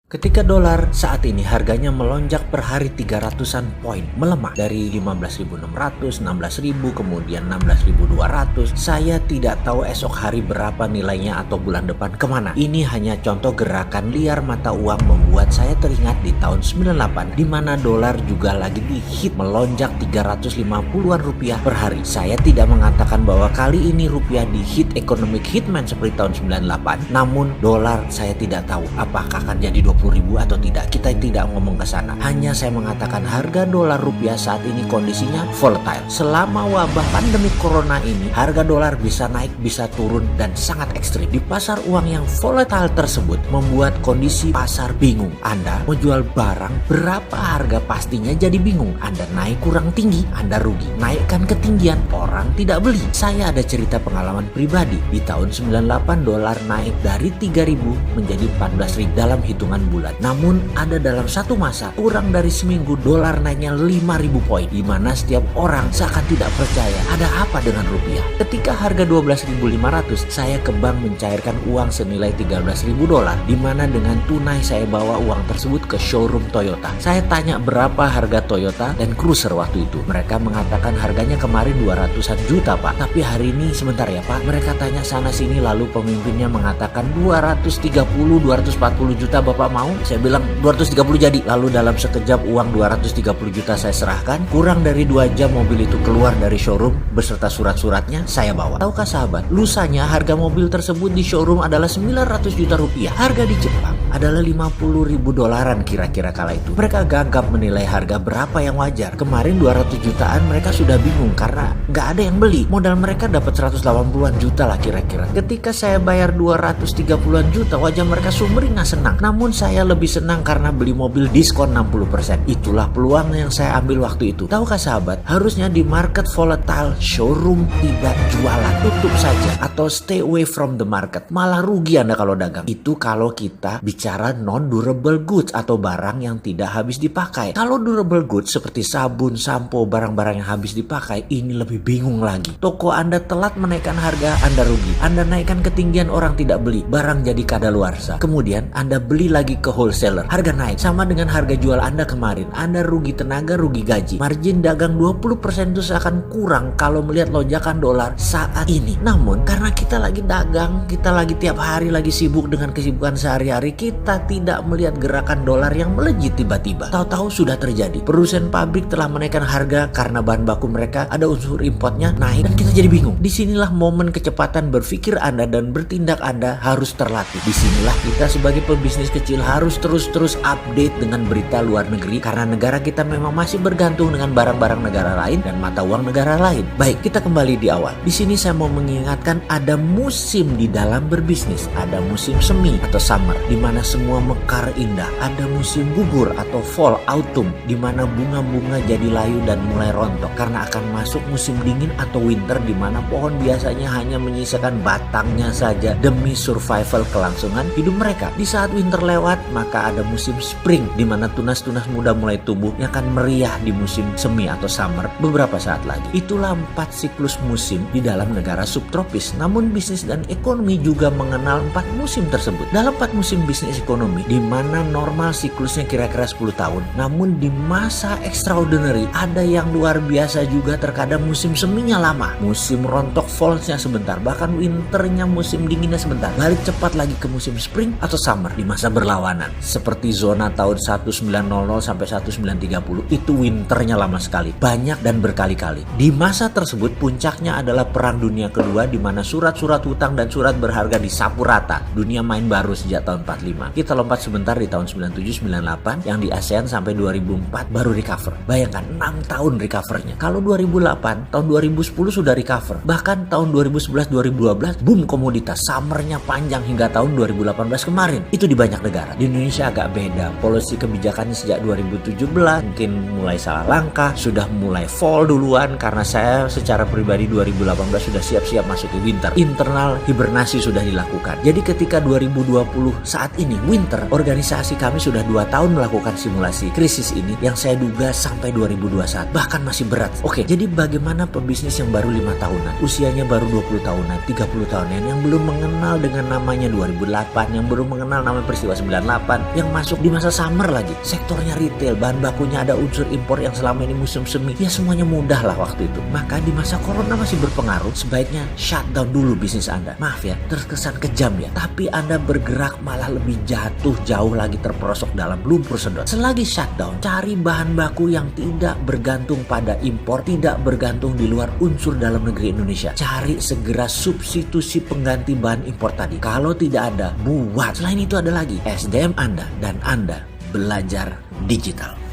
Ketika dolar saat ini harganya melonjak per hari 300-an poin, melemah dari 15.600, 16.000, kemudian 16.200. Saya tidak tahu esok hari berapa nilainya atau bulan depan kemana. Ini hanya contoh gerakan liar mata uang membuat saya teringat di tahun 98 di mana dolar juga lagi dihit melonjak 350-an rupiah per hari. Saya tidak mengatakan bahwa kali ini rupiah dihit economic hitman seperti tahun 98, namun dolar saya tidak tahu apakah akan jadi 20.000 atau tidak. Kita tidak ngomong ke sana. Hanya saya mengatakan harga dolar rupiah saat ini kondisinya volatile. Selama wabah pandemi corona ini, harga dolar bisa naik, bisa turun, dan sangat ekstrim. Di pasar uang yang volatile tersebut membuat kondisi pasar bingung. Anda mau jual barang, berapa harga pastinya jadi bingung. Anda naik kurang tinggi, Anda rugi. Naikkan ketinggian, orang tidak beli. Saya ada cerita pengalaman pribadi. Di tahun 98 dolar naik dari 3.000 menjadi 14.000 dalam hitungan bulan. Namun ada dalam satu masa kurang dari seminggu dolar naiknya 5.000 poin, di mana setiap orang seakan tidak percaya ada apa dengan rupiah. Ketika harga 12.500, saya ke bank mencairkan uang senilai 13.000 dolar, di mana dengan tunai saya bawa uang tersebut ke showroom Toyota. Saya tanya berapa harga Toyota dan Cruiser waktu itu. Mereka mengatakan harganya kemarin 200-an juta pak, tapi hari ini sebentar ya pak. Mereka tanya sana sini, lalu pemimpinnya mengatakan 230-240 juta bapak mau? Saya bilang 230 jadi. Lalu dalam sekejap uang 230 juta saya serahkan. Kurang dari 2 jam mobil itu keluar dari showroom beserta surat-suratnya saya bawa. Tahukah sahabat, lusanya harga mobil tersebut di showroom adalah 900 juta rupiah. Harga di Jepang adalah 50.000 dolaran kira-kira kala itu. Mereka gagap menilai harga berapa yang wajar. Kemarin 200 jutaan mereka sudah bingung karena nggak ada yang beli. Modal mereka dapat 180-an juta lah kira-kira. Ketika saya bayar 230-an juta, wajah mereka sumringah senang. Namun saya lebih senang karena beli mobil diskon 60%. Itulah peluang yang saya ambil waktu itu. Tahukah sahabat, harusnya di market volatile showroom tidak jualan, tutup saja atau stay away from the market. Malah rugi Anda kalau dagang. Itu kalau kita bicara non-durable goods atau barang yang tidak habis dipakai. Kalau durable goods seperti sabun, sampo, barang-barang yang habis dipakai, ini lebih bingung lagi. Toko Anda telat menaikkan harga, Anda rugi. Anda naikkan ketinggian, orang tidak beli. Barang jadi kadaluarsa. Kemudian Anda beli lagi ke wholesaler, harga naik sama dengan harga jual Anda kemarin. Anda rugi tenaga, rugi gaji. Margin dagang 20% itu akan kurang kalau melihat lonjakan dolar saat ini. Namun karena kita lagi dagang, kita lagi tiap hari lagi sibuk dengan kesibukan sehari-hari, kita tidak melihat gerakan dolar yang melejit tiba-tiba. Tahu-tahu sudah terjadi. Perusahaan pabrik telah menaikkan harga karena bahan baku mereka ada unsur importnya naik dan kita jadi bingung. Disinilah momen kecepatan berpikir Anda dan bertindak Anda harus terlatih. Disinilah kita sebagai pebisnis kecil harus terus update dengan berita luar negeri karena negara kita memang masih bergantung dengan barang-barang negara lain dan mata uang negara lain. Baik, kita kembali di awal. Di sini saya mau mengingatkan ada musim di dalam berbisnis. Ada musim semi atau summer di mana semua mekar indah. Ada musim gugur atau fall, autumn di mana bunga-bunga jadi layu dan mulai rontok karena akan masuk musim dingin atau winter di mana pohon biasanya hanya menyisakan batangnya saja demi survival kelangsungan hidup mereka. Di saat winter lewat, maka ada musim spring di mana tunas-tunas muda mulai tumbuh yang akan meriah di musim semi atau summer beberapa saat lagi. Itulah 4 siklus musim di dalam negara subtropis. Namun bisnis dan ekonomi juga mengenal 4 musim tersebut. Dalam 4 musim bisnis ekonomi di mana normal siklusnya kira-kira 10 tahun. Namun di masa extraordinary ada yang luar biasa juga, terkadang musim seminya lama. Musim rontok fallsnya sebentar, bahkan winternya musim dinginnya sebentar. Balik cepat lagi ke musim spring atau summer di masa berlawanan. Seperti zona tahun 1900 sampai 1930 itu winternya lama sekali, banyak dan berkali-kali. Di masa tersebut puncaknya adalah Perang Dunia Kedua di mana surat-surat hutang dan surat berharga disapu rata. Dunia main baru sejak tahun 45. Kita lompat sebentar di tahun 97-98 yang di ASEAN sampai 2004 baru recover. Bayangkan 6 tahun recovernya. Kalau 2008, tahun 2010 sudah recover. Bahkan tahun 2011-2012 boom komoditas, summernya panjang hingga tahun 2018 kemarin. Itu di banyak negara. Di Indonesia agak beda. Polisi kebijakannya sejak 2017 mungkin mulai salah langkah, sudah mulai fall duluan karena saya secara pribadi 2018 sudah siap-siap masuk ke winter. Internal hibernasi sudah dilakukan. Jadi ketika 2020 saat ini, winter, organisasi kami sudah 2 tahun melakukan simulasi krisis ini yang saya duga sampai 2021, bahkan masih berat. Oke, jadi bagaimana pebisnis yang baru 5 tahunan, usianya baru 20 tahunan, 30 tahunan, yang belum mengenal dengan namanya 2008, yang belum mengenal nama peristiwa 98, yang masuk di masa summer lagi, sektornya retail, bahan bakunya ada unsur impor yang selama ini musim semi, ya semuanya mudah lah waktu itu. Maka di masa corona masih berpengaruh, sebaiknya shutdown dulu bisnis Anda. Maaf ya, terkesan kejam ya, tapi Anda bergerak malah lebih jatuh jauh lagi, terperosok dalam lumpur sedot. Selagi shutdown, cari bahan baku yang tidak bergantung pada impor, tidak bergantung di luar unsur dalam negeri Indonesia. Cari segera substitusi pengganti bahan impor tadi. Kalau tidak ada, buat. Selain itu ada lagi SDM Anda dan Anda belajar digital.